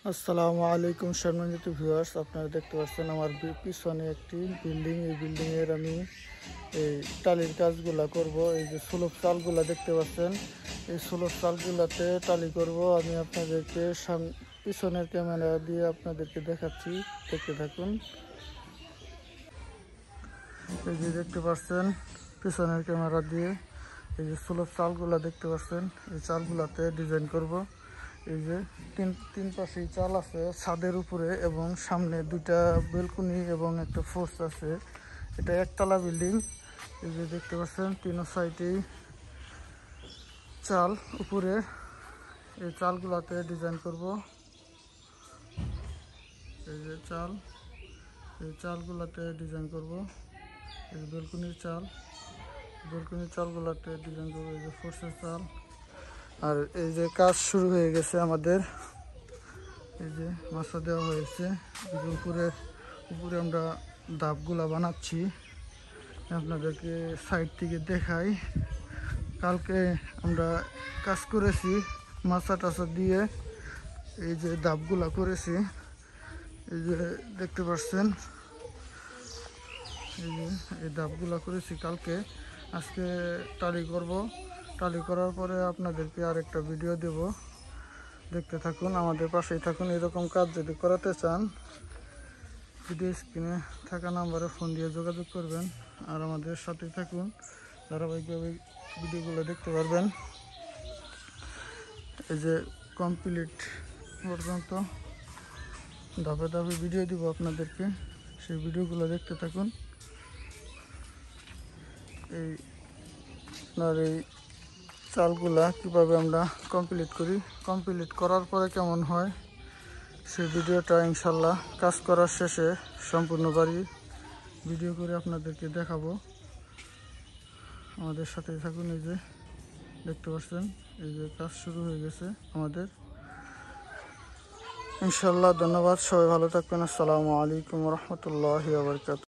আসসালামু আলাইকুম সম্মানিত ভিউয়ার্স, আপনারা দেখতে পাচ্ছেন আমার পিছনে একটি বিল্ডিং। এই বিল্ডিংয়ের আমি এই টালির কাজগুলা করব। এই যে স্লোপ চালগুলা দেখতে পাচ্ছেন, এই স্লোপ চালগুলাতে টালি করব। আমি আপনাদেরকে পিছনের ক্যামেরা দিয়ে আপনাদেরকে দেখাচ্ছি, দেখতে থাকুন। এই যে দেখতে পাচ্ছেন পিছনের ক্যামেরা দিয়ে এই যে স্লোপ চালগুলা দেখতে পাচ্ছেন, এই চালগুলাতে ডিজাইন করব। এই যে তিন পাশেই চাল আছে ছাদের উপরে, এবং সামনে দুইটা বেলকনি এবং একটা ফোর্স আছে। এটা একতলা বিল্ডিং। এই যে দেখতে পাচ্ছেন তিন সাইডেই চাল উপরে, এই চালগুলাতে ডিজাইন করব। এই যে চাল, এই চালগুলাতে ডিজাইন করব। এই বেলকনির চালগুলাতে ডিজাইন করব। এই যে ফোর্সের চাল। আর এই যে কাজ শুরু হয়ে গেছে আমাদের। এই যে মাছা দেওয়া হয়েছে। উপরে আমরা ধাপগুলা বানাচ্ছি, আপনাদেরকে সাইড থেকে দেখাই। কালকে আমরা কাজ করেছি মাছা টাছা দিয়ে, এই যে ধাপগুলা করেছি। এই যে দেখতে পাচ্ছেন, এই যে এই ধাপগুলা করেছি কালকে। আজকে টালি করব। টালি করার পরে আপনাদেরকে আরেকটা ভিডিও দেব, দেখতে থাকুন, আমাদের পাশেই থাকুন। এরকম কাজ যদি করাতে চান ভিডিও স্ক্রিনে থাকা নাম্বারে ফোন দিয়ে যোগাযোগ করবেন, আর আমাদের সাথেই থাকুন, ধারাবাহিকভাবে ভিডিওগুলো দেখতে পারবেন। এই যে কমপ্লিট পর্যন্ত ধাপে ধাপে ভিডিও দিব আপনাদেরকে, সেই ভিডিওগুলো দেখতে থাকুন। এই আপনার এই চালগুলা কিভাবে আমরা কমপ্লিট করি, কমপ্লিট করার পরে কেমন হয়, সেই ভিডিওটা ইনশাল্লাহ কাজ করার শেষে সম্পূর্ণ বাড়ি ভিডিও করে আপনাদেরকে দেখাবো। আমাদের সাথে থাকুন। এই যে দেখতে পাচ্ছেন, এই যে কাজ শুরু হয়ে গেছে আমাদের ইনশাল্লাহ। ধন্যবাদ, সবাই ভালো থাকবেন। আসসালামু আলাইকুম রহমতুল্লাহি ওয়া বারাকাতুহু।